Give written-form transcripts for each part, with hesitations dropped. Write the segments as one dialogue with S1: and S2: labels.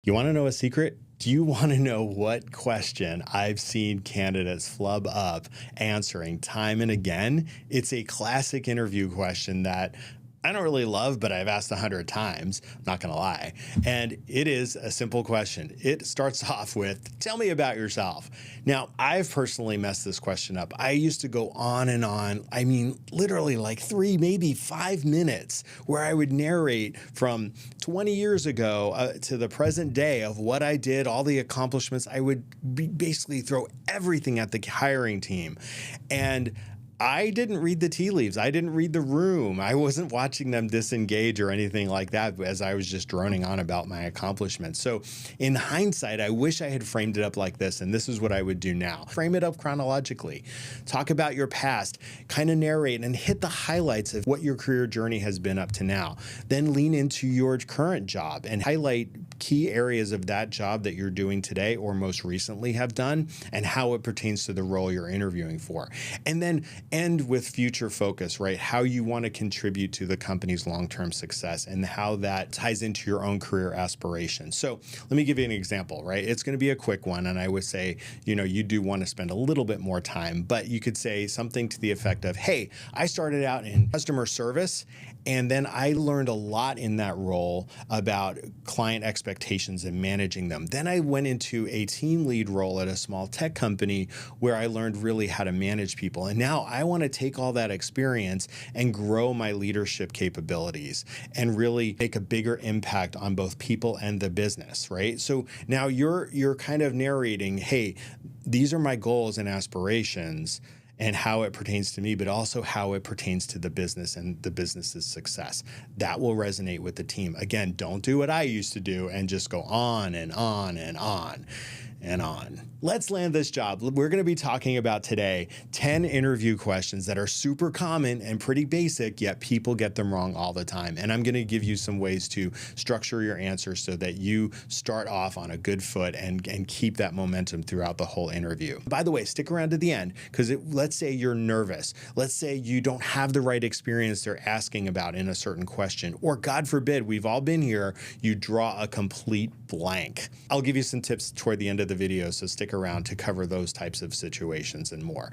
S1: You want to know a secret? Do you want to know what question I've seen candidates flub up answering time and again? It's a classic interview question that I don't really love, but I've asked 100 times, I'm not going to lie. And it is a simple question. It starts off with, tell me about yourself. Now, I've personally messed this question up. I used to go on and on. I mean, literally like 3, maybe 5 minutes where I would narrate from 20 years ago to the present day of what I did, all the accomplishments. I would basically throw everything at the hiring team. And I didn't read the tea leaves. I didn't read the room. I wasn't watching them disengage or anything like that as I was just droning on about my accomplishments. So in hindsight, I wish I had framed it up like this, and this is what I would do now. Frame it up chronologically. Talk about your past, kind of narrate and hit the highlights of what your career journey has been up to now. Then lean into your current job and highlight key areas of that job that you're doing today or most recently have done and how it pertains to the role you're interviewing for. And then end with future focus, right? How you want to contribute to the company's long-term success and how that ties into your own career aspirations. So let me give you an example, right? It's going to be a quick one. And I would say, you do want to spend a little bit more time, but you could say something to the effect of, hey, I started out in customer service, and then I learned a lot in that role about client expectations and managing them. Then I went into a team lead role at a small tech company where I learned really how to manage people. And now I want to take all that experience and grow my leadership capabilities and really make a bigger impact on both people and the business, right? So now you're kind of narrating, hey, these are my goals and aspirations and how it pertains to me, but also how it pertains to the business and the business's success. That will resonate with the team. Again, don't do what I used to do and just go on and on and on and on. Let's land this job. We're going to be talking about today 10 interview questions that are super common and pretty basic, yet people get them wrong all the time. And I'm going to give you some ways to structure your answers so that you start off on a good foot and keep that momentum throughout the whole interview. By the way, stick around to the end because let's say you're nervous. Let's say you don't have the right experience they're asking about in a certain question, or God forbid, we've all been here, you draw a complete blank. I'll give you some tips toward the end of the video, so stick around to cover those types of situations and more.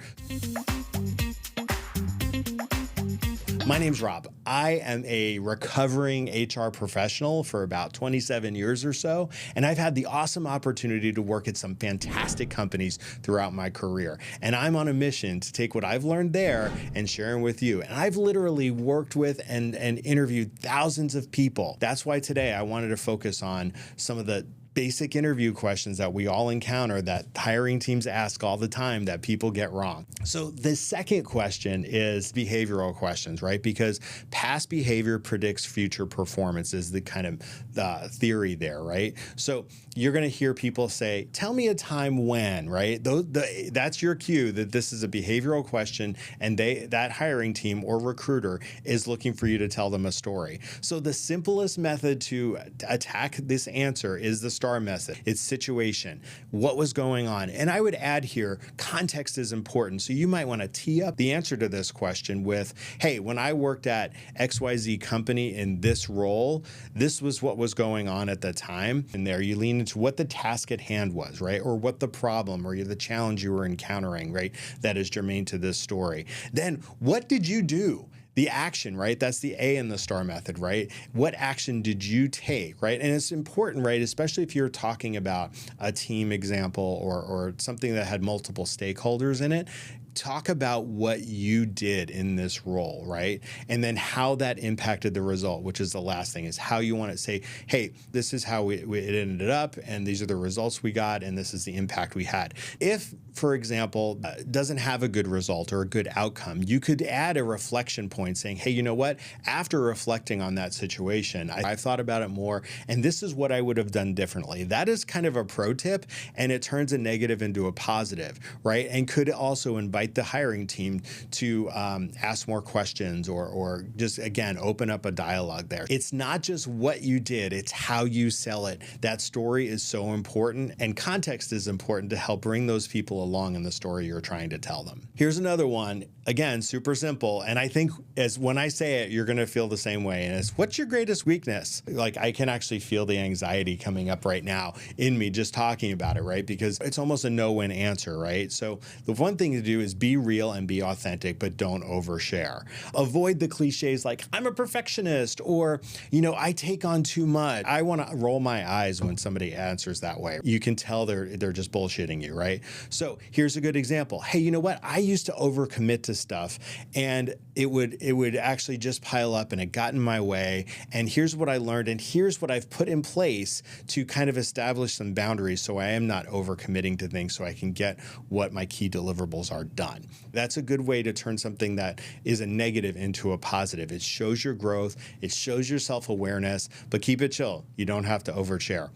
S1: My name's Rob. I am a recovering HR professional for about 27 years or so, and I've had the awesome opportunity to work at some fantastic companies throughout my career. And I'm on a mission to take what I've learned there and share them with you. And I've literally worked with and interviewed thousands of people. That's why today I wanted to focus on some of the basic interview questions that we all encounter that hiring teams ask all the time that people get wrong. So the second question is behavioral questions, right? Because past behavior predicts future performance is the kind of theory there, right? So you're going to hear people say, tell me a time when, right? That's your cue that this is a behavioral question and that hiring team or recruiter is looking for you to tell them a story. So the simplest method to attack this answer is the STAR method. It's situation. What was going on? And I would add here, context is important. So you might want to tee up the answer to this question with, hey, when I worked at XYZ company in this role, this was what was going on at the time. And there you lean into what the task at hand was, right? Or what the problem or the challenge you were encountering, right? That is germane to this story. Then what did you do? The action, right? That's the A in the STAR method, right? What action did you take, right? And it's important, right? Especially if you're talking about a team example or something that had multiple stakeholders in it. Talk about what you did in this role, right? And then how that impacted the result, which is the last thing, is how you want to say, hey, this is how it ended up, and these are the results we got, and this is the impact we had. If, for example, doesn't have a good result or a good outcome, you could add a reflection point saying, hey, you know what? After reflecting on that situation, I've thought about it more, and this is what I would have done differently. That is kind of a pro tip, and it turns a negative into a positive, right? And could also invite the hiring team to ask more questions or just, again, open up a dialogue there. It's not just what you did, it's how you sell it. That story is so important, and context is important to help bring those people along in the story you're trying to tell them. Here's another one. Again, super simple. And I think as when I say it, you're going to feel the same way. And it's, what's your greatest weakness? Like, I can actually feel the anxiety coming up right now in me just talking about it, right? Because it's almost a no-win answer, right? So the one thing to do is be real and be authentic, but don't overshare. Avoid the cliches like, I'm a perfectionist, or, I take on too much. I want to roll my eyes when somebody answers that way. You can tell they're just bullshitting you, right? So here's a good example. Hey, you know what? I used to overcommit to stuff, and it would actually just pile up, and it got in my way. And here's what I learned, and here's what I've put in place to kind of establish some boundaries so I am not overcommitting to things, so I can get what my key deliverables are done. That's a good way to turn something that is a negative into a positive. It shows your growth, it shows your self-awareness, but keep it chill. You don't have to overshare.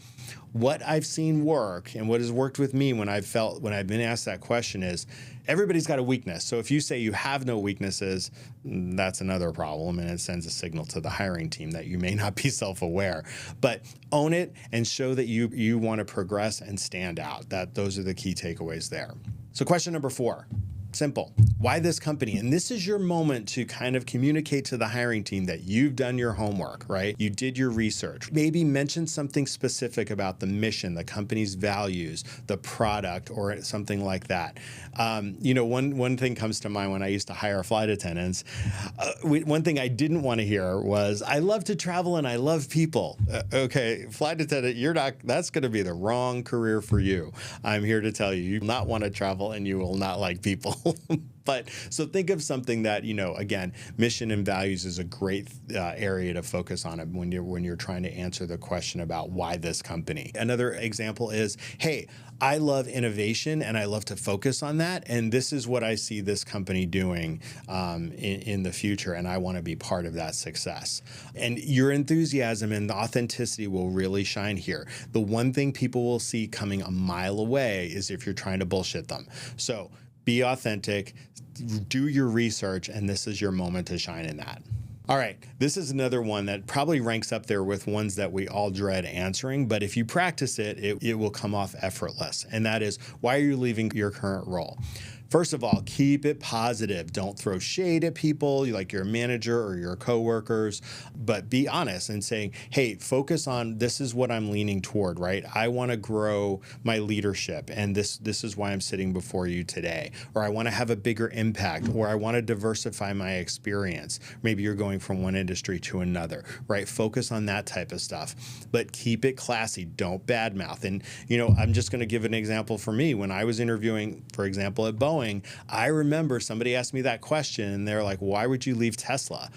S1: What I've seen work, and what has worked with me when I've been asked that question, is everybody's got a weakness. So if you say you have no weaknesses, that's another problem, and it sends a signal to the hiring team that you may not be self-aware. But own it and show that you want to progress and stand out. Those are the key takeaways there. So question number 4. Simple. Why this company? And this is your moment to kind of communicate to the hiring team that you've done your homework, right? You did your research. Maybe mention something specific about the mission, the company's values, the product, or something like that. One thing comes to mind when I used to hire flight attendants. One thing I didn't want to hear was, I love to travel and I love people. Okay, flight attendant, that's going to be the wrong career for you. I'm here to tell you, you will not want to travel and you will not like people. But so think of something that, again, mission and values is a great area to focus on when you're trying to answer the question about why this company. Another example is, hey, I love innovation and I love to focus on that. And this is what I see this company doing in the future. And I want to be part of that success. And your enthusiasm and the authenticity will really shine here. The one thing people will see coming a mile away is if you're trying to bullshit them. So be authentic, do your research, and this is your moment to shine in that. All right, this is another one that probably ranks up there with ones that we all dread answering, but if you practice it, it will come off effortless. And that is, why are you leaving your current role? First of all, keep it positive. Don't throw shade at people like your manager or your coworkers, but be honest and saying, hey, focus on, this is what I'm leaning toward, right? I want to grow my leadership, and this is why I'm sitting before you today. Or I want to have a bigger impact, or I want to diversify my experience. Maybe you're going from one industry to another, right? Focus on that type of stuff, but keep it classy. Don't badmouth. And, I'm just going to give an example for me. When I was interviewing, for example, at Boeing, I remember somebody asked me that question, and they're like, why would you leave Tesla?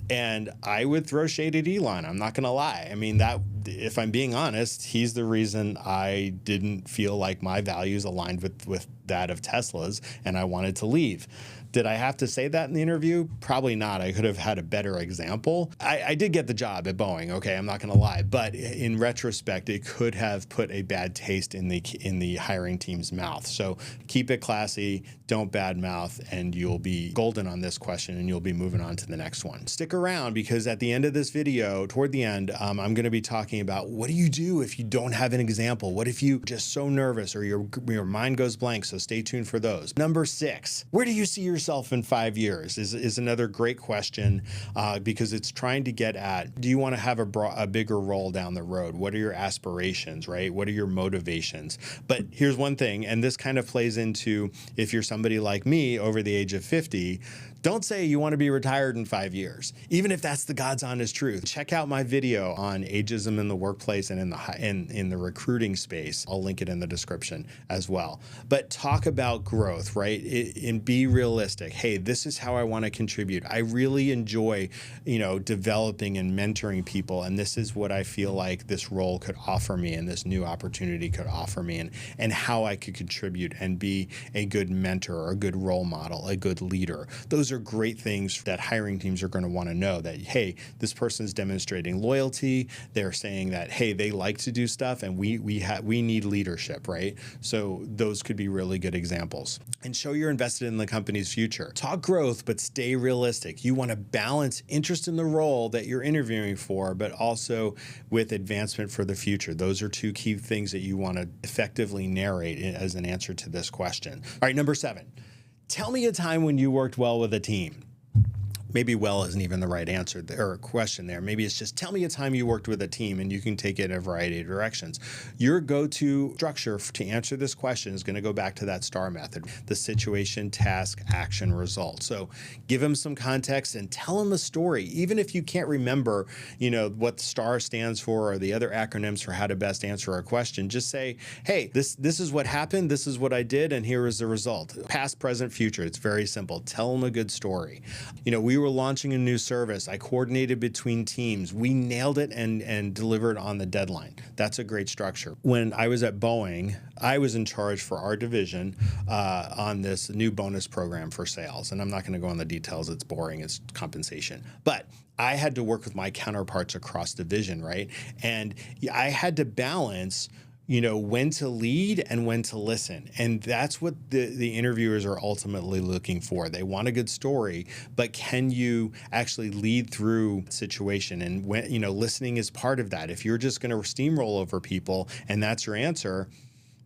S1: And I would throw shade at Elon. I'm not going to lie. I mean, if I'm being honest, he's the reason I didn't feel like my values aligned with that of Tesla's, and I wanted to leave. Did I have to say that in the interview? Probably not. I could have had a better example. I did get the job at Boeing, okay? I'm not going to lie. But in retrospect, it could have put a bad taste in the hiring team's mouth. So keep it classy, don't badmouth, and you'll be golden on this question, and you'll be moving on to the next one. Stick around, because at the end of this video, toward the end, I'm going to be talking about, what do you do if you don't have an example? What if you're just so nervous or your mind goes blank? So stay tuned for those. Number 6, where do you see yourself in 5 years is another great question, because it's trying to get at, do you want to have a bigger role down the road? What are your aspirations, right? What are your motivations? But here's one thing, and this kind of plays into, if you're somebody like me over the age of 50, don't say you want to be retired in 5 years, even if that's the God's honest truth. Check out my video on ageism in the workplace and in the recruiting space. I'll link it in the description as well. But talk about growth, right? And be realistic. Hey, this is how I want to contribute. I really enjoy, developing and mentoring people, and this is what I feel like this role could offer me, and this new opportunity could offer me, and how I could contribute and be a good mentor, a good role model, a good leader. Those are great things that hiring teams are going to want to know, that, hey, this person's demonstrating loyalty. They're saying that, hey, they like to do stuff, and we need leadership, right? So those could be really good examples. And show you're invested in the company's future. Talk growth, but stay realistic. You want to balance interest in the role that you're interviewing for, but also with advancement for the future. Those are 2 key things that you want to effectively narrate as an answer to this question. All right, number 7. Tell me a time when you worked well with a team. Maybe well isn't even the right answer or question there. Maybe it's just tell me a time you worked with a team, and you can take it in a variety of directions. Your go-to structure to answer this question is going to go back to that STAR method, the situation, task, action, result. So give them some context and tell them a story. Even if you can't remember, what STAR stands for or the other acronyms for how to best answer a question, just say, hey, this is what happened, this is what I did, and here is the result. Past, present, future. It's very simple. Tell them a good story. We were launching a new service. I coordinated between teams. We nailed it and delivered on the deadline. That's a great structure. When I was at Boeing, I was in charge for our division on this new bonus program for sales. And I'm not going to go on the details. It's boring. It's compensation. But I had to work with my counterparts across division, right? And I had to balance when to lead and when to listen. And that's what the interviewers are ultimately looking for. They want a good story, but can you actually lead through the situation? And when, listening is part of that. If you're just going to steamroll over people and that's your answer,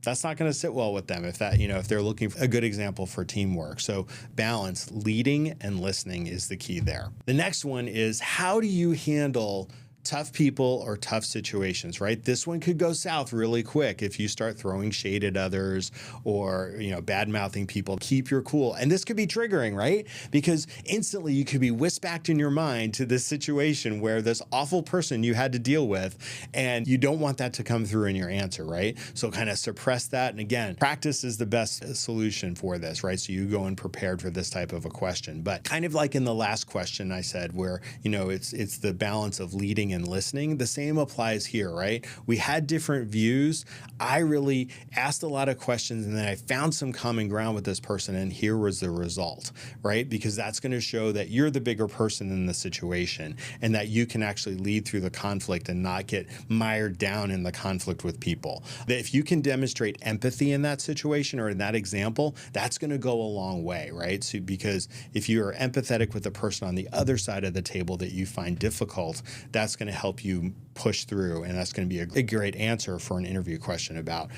S1: that's not going to sit well with them if they're looking for a good example for teamwork. So balance, leading and listening is the key there. The next one is, how do you handle tough people or tough situations, right? This one could go south really quick if you start throwing shade at others or, bad-mouthing people. Keep your cool. And this could be triggering, right? Because instantly you could be whisked back in your mind to this situation where this awful person you had to deal with, and you don't want that to come through in your answer, right? So kind of suppress that. And again, practice is the best solution for this, right? So you go in prepared for this type of a question. But kind of like in the last question I said, where, it's the balance of leading and listening. The same applies here, right? We had different views. I really asked a lot of questions, and then I found some common ground with this person, and here was the result, right? Because that's going to show that you're the bigger person in the situation, and that you can actually lead through the conflict and not get mired down in the conflict with people. That if you can demonstrate empathy in that situation or in that example, that's going to go a long way, right? So because if you are empathetic with the person on the other side of the table that you find difficult, that's going to help you push through, and that's going to be a great answer for an interview question about,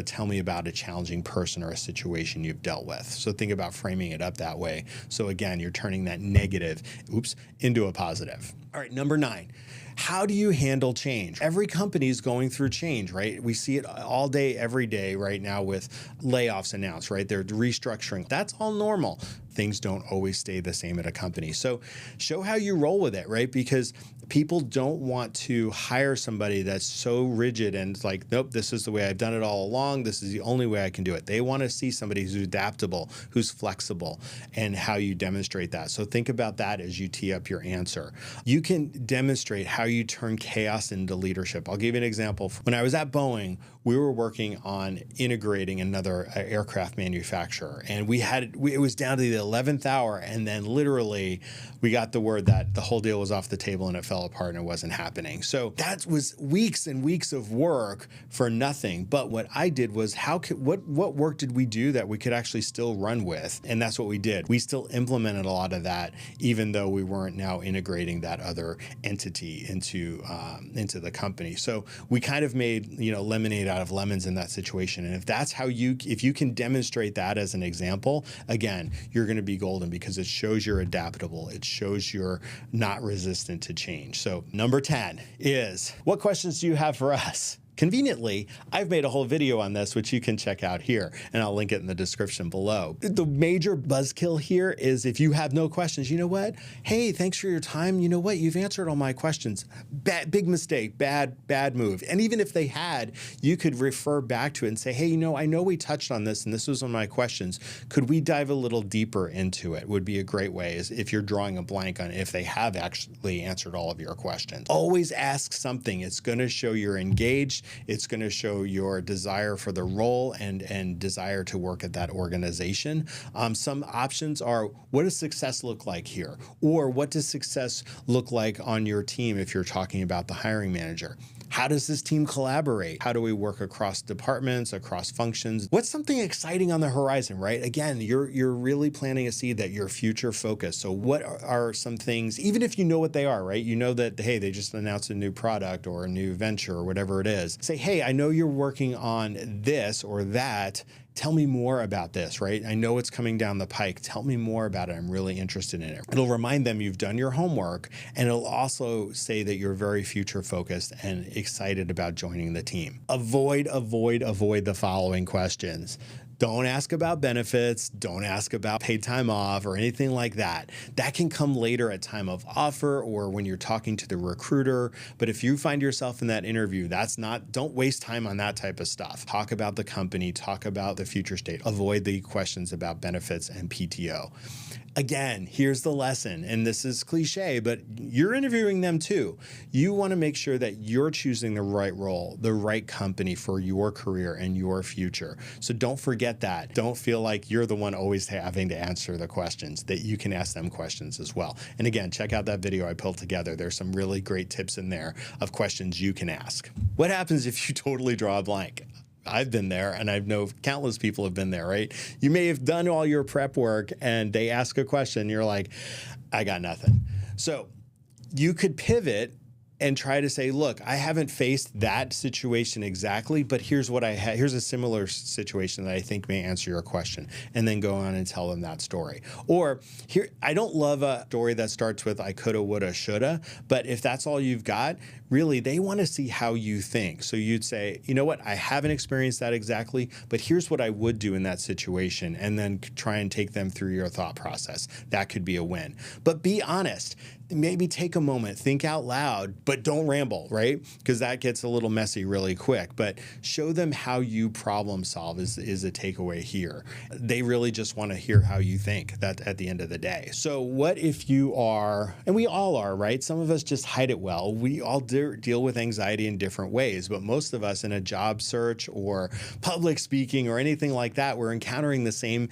S1: tell me about a challenging person or a situation you've dealt with. So think about framing it up that way. So again, you're turning that negative, into a positive. All right, number 9. How do you handle change? Every company is going through change, right? We see it all day, every day right now with layoffs announced, right? They're restructuring. That's all normal. Things don't always stay the same at a company. So show how you roll with it, right? Because people don't want to hire somebody that's so rigid and like, nope, this is the way I've done it all along. This is the only way I can do it. They want to see somebody who's adaptable, who's flexible, and how you demonstrate that. So think about that as you tee up your answer. You can demonstrate how you turn chaos into leadership. I'll give you an example. When I was at Boeing, we were working on integrating another aircraft manufacturer, and it was down to the 11th hour, and then literally we got the word that the whole deal was off the table and it fell apart and it wasn't happening. So that was weeks and weeks of work for nothing. But what I did was what work did we do that we could actually still run with? And that's what we did. We still implemented a lot of that, even though we weren't now integrating that other entity into the company. So we kind of made lemonade out of lemons in that situation. And if you can demonstrate that as an example, again, you're going to be golden because it shows you're adaptable. It shows you're not resistant to change. So number 10 is, what questions do you have for us? Conveniently, I've made a whole video on this, which you can check out here, and I'll link it in the description below. The major buzzkill here is if you have no questions, you know what? Hey, thanks for your time. You know what? You've answered all my questions. Big mistake, bad move. And even if they had, you could refer back to it and say, hey, I know we touched on this, and this was one of my questions. Could we dive a little deeper into it? Would be a great way, is if you're drawing a blank on if they have actually answered all of your questions. Always ask something. It's going to show you're engaged. It's going to show your desire for the role and desire to work at that organization. Some options are, what does success look like here? Or what does success look like on your team if you're talking about the hiring manager? How does this team collaborate? How do we work across departments, across functions? What's something exciting on the horizon, right? Again, you're really planting a seed that you're future focused. So what are some things, even if you know what they are, right? You know that, hey, they just announced a new product or a new venture or whatever it is. Say, hey, I know you're working on this or that. tell me more about this, right? I know it's coming down the pike. Tell me more about it. I'm really interested in it. It'll remind them you've done your homework, and it'll also say that you're very future focused and excited about joining the team. Avoid the following questions. Don't ask about benefits. Don't ask about paid time off or anything like that. That can come later at time of offer or when you're talking to the recruiter. But if you find yourself in that interview, don't waste time on that type of stuff. Talk about the company, talk about the future state. Avoid the questions about benefits and PTO. Again, here's the lesson, and this is cliche, but you're interviewing them too. You want to make sure that you're choosing the right role, the right company for your career and your future. So don't forget that. Don't feel like you're the one always having to answer the questions, that you can ask them questions as well. And again, check out that video I pulled together. There's some really great tips in there of questions you can ask. What happens if you totally draw a blank? I've been there, and I know countless people have been there, right? You may have done all your prep work and they ask a question, you're like, I got nothing. So you could pivot and try to say, look, I haven't faced that situation exactly, but here's what here's a similar situation that I think may answer your question, and then go on and tell them that story. Or here, I don't love a story that starts with I coulda, woulda, shoulda, but if that's all you've got, really, they want to see how you think. So you'd say, you know what, I haven't experienced that exactly, but here's what I would do in that situation, and then try and take them through your thought process. That could be a win. But be honest. Maybe take a moment, think out loud, but don't ramble, right? Because that gets a little messy really quick. But show them how you problem solve is a takeaway here. They really just want to hear how you think that at the end of the day. So what if you are, and we all are, right? Some of us just hide it well. We all deal with anxiety in different ways, but most of us in a job search or public speaking or anything like that, we're encountering the same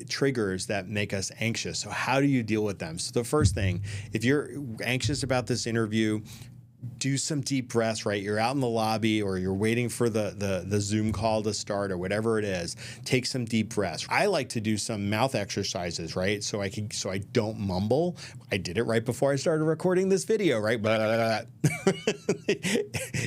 S1: triggers that make us anxious. So how do you deal with them? So the first thing, if you're anxious about this interview, do some deep breaths, right? You're out in the lobby or you're waiting for the Zoom call to start or whatever it is. Take some deep breaths. I like to do some mouth exercises, right? So I don't mumble. I did it right before I started recording this video, right?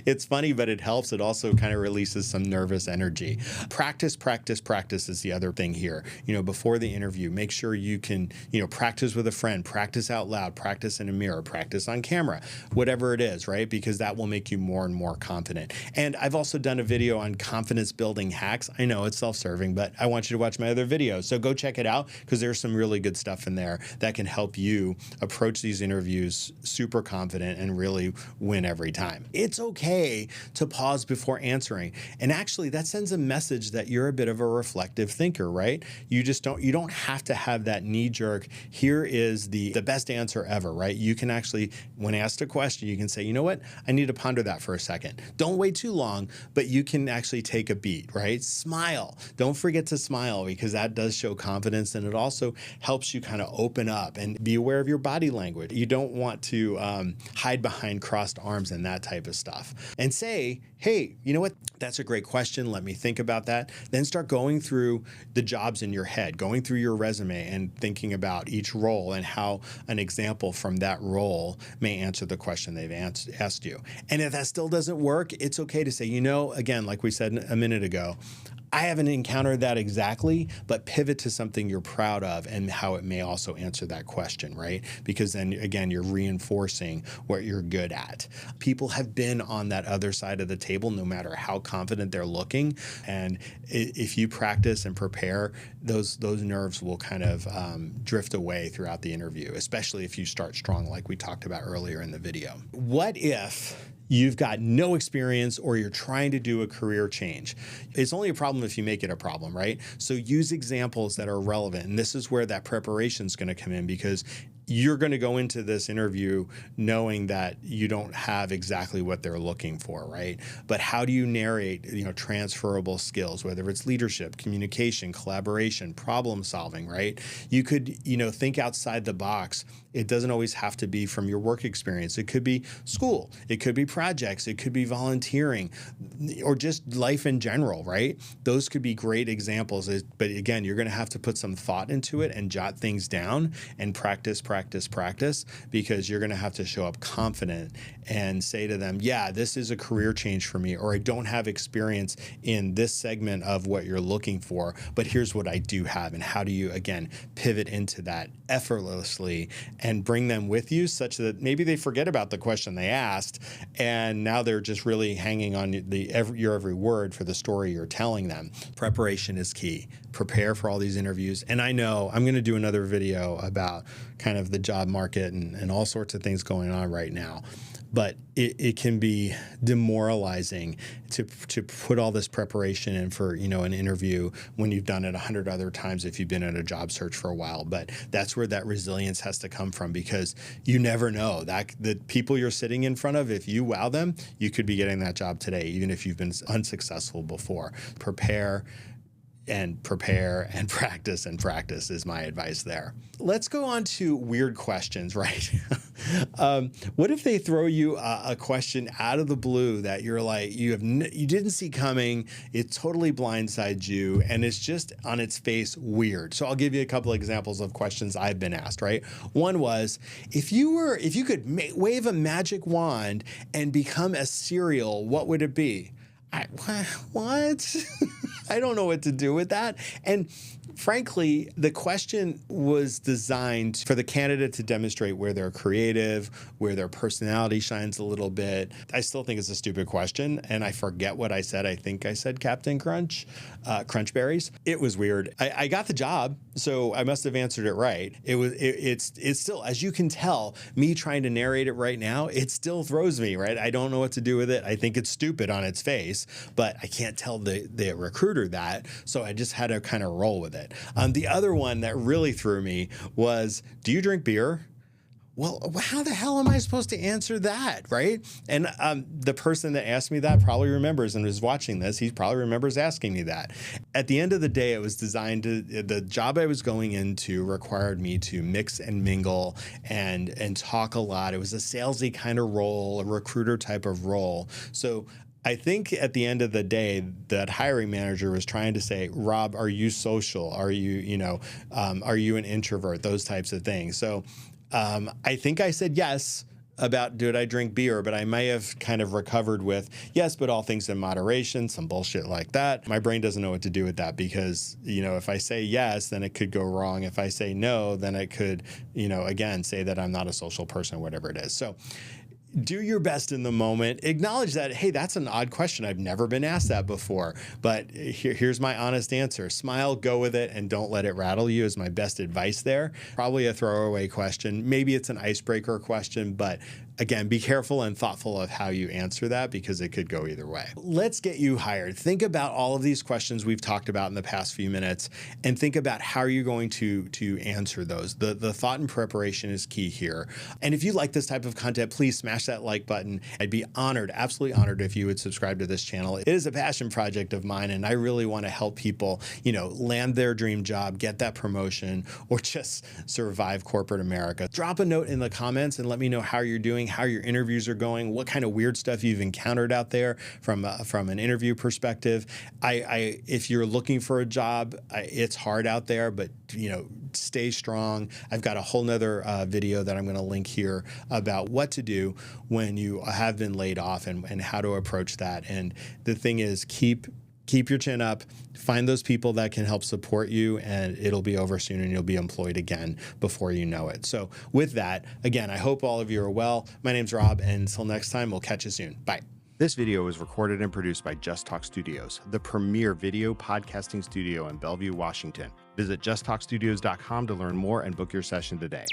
S1: It's funny, but it helps. It also kind of releases some nervous energy. Practice is the other thing here. Before the interview, make sure you can, practice with a friend, practice out loud, practice in a mirror, practice on camera, whatever it is, right? Because that will make you more and more confident. And I've also done a video on confidence building hacks. I know it's self-serving, but I want you to watch my other videos. So go check it out because there's some really good stuff in there that can help you approach these interviews super confident and really win every time. It's okay to pause before answering. And actually that sends a message that you're a bit of a reflective thinker, right? You don't have to have that knee-jerk, here is the best answer ever, right? You can actually, when asked a question, you can say, you know what? I need to ponder that for a second. Don't wait too long, but you can actually take a beat, right? Smile. Don't forget to smile because that does show confidence, and it also helps you kind of open up and be aware of your body language. You don't want to hide behind crossed arms and that type of stuff. And say, hey, you know what? That's a great question. Let me think about that. Then start going through the jobs in your head, going through your resume and thinking about each role and how an example from that role may answer the question they've asked you. And if that still doesn't work, it's okay to say, again, like we said a minute ago, I haven't encountered that exactly, but pivot to something you're proud of and how it may also answer that question, right? Because then, again, you're reinforcing what you're good at. People have been on that other side of the table, no matter how confident they're looking. And if you practice and prepare, those nerves will kind of drift away throughout the interview, especially if you start strong, like we talked about earlier in the video. What if you've got no experience or you're trying to do a career change? It's only a problem if you make it a problem, right? So use examples that are relevant. And this is where that preparation is going to come in, because you're going to go into this interview knowing that you don't have exactly what they're looking for, right? But how do you narrate, transferable skills, whether it's leadership, communication, collaboration, problem solving, right? You could, think outside the box. It doesn't always have to be from your work experience. It could be school. It could be projects. It could be volunteering, or just life in general, right? Those could be great examples. But again, you're going to have to put some thought into it and jot things down and practice practice, practice, because you're going to have to show up confident and say to them, yeah, this is a career change for me, or I don't have experience in this segment of what you're looking for, but here's what I do have. And how do you, again, pivot into that effortlessly and bring them with you such that maybe they forget about the question they asked, and now they're just really hanging on your every word for the story you're telling them. Preparation is key. Prepare for all these interviews. And I know I'm going to do another video about kind of the job market and all sorts of things going on right now. But it can be demoralizing to put all this preparation in for, an interview when you've done it 100 other times if you've been in a job search for a while. But that's where that resilience has to come from, because you never know that the people you're sitting in front of, if you wow them, you could be getting that job today, even if you've been unsuccessful before. Prepare and practice is my advice there. Let's go on to weird questions, right? What if they throw you a question out of the blue that you're like, you didn't see coming, it totally blindsides you, and it's just on its face weird. So I'll give you a couple of examples of questions I've been asked, right? One was, if you could wave a magic wand and become a cereal, what would it be? What? I don't know what to do with that. And frankly, the question was designed for the candidate to demonstrate where they're creative, where their personality shines a little bit. I still think it's a stupid question, and I forget what I said. I think I said Captain Crunch, Crunchberries. It was weird. I got the job, so I must have answered it right. It's still, as you can tell, me trying to narrate it right now, it still throws me, right? I don't know what to do with it. I think it's stupid on its face, but I can't tell the recruiter that, so I just had to kind of roll with it. The other one that really threw me was, do you drink beer? Well, how the hell am I supposed to answer that, right? And the person that asked me that probably remembers and is watching this. He probably remembers asking me that. At the end of the day, it was designed to, the job I was going into required me to mix and mingle and talk a lot. It was a salesy kind of role, a recruiter type of role. So I think at the end of the day, that hiring manager was trying to say, Rob, are you social? Are you, are you an introvert? Those types of things. So I think I said yes about, did I drink beer? But I may have kind of recovered with, yes, but all things in moderation, some bullshit like that. My brain doesn't know what to do with that, because, if I say yes, then it could go wrong. If I say no, then it could, again, say that I'm not a social person or whatever it is. So do your best in the moment. Acknowledge that, hey, that's an odd question. I've never been asked that before. But here's my honest answer. Smile, go with it, and don't let it rattle you is my best advice there. Probably a throwaway question. Maybe it's an icebreaker question, but again, be careful and thoughtful of how you answer that, because it could go either way. Let's get you hired. Think about all of these questions we've talked about in the past few minutes, and think about how you're going to answer those. The thought and preparation is key here. And if you like this type of content, please smash that like button. I'd be honored, absolutely honored, if you would subscribe to this channel. It is a passion project of mine, and I really want to help people, land their dream job, get that promotion, or just survive corporate America. Drop a note in the comments and let me know how you're doing, how your interviews are going, what kind of weird stuff you've encountered out there from an interview perspective. If you're looking for a job, it's hard out there, but stay strong. I've got a whole nother video that I'm going to link here about what to do when you have been laid off and how to approach that. And the thing is, keep your chin up, find those people that can help support you, and it'll be over soon and you'll be employed again before you know it. So with that, again, I hope all of you are well. My name's Rob, and until next time, we'll catch you soon. Bye. This video was recorded and produced by Just Talk Studios, the premier video podcasting studio in Bellevue, Washington. Visit justtalkstudios.com to learn more and book your session today.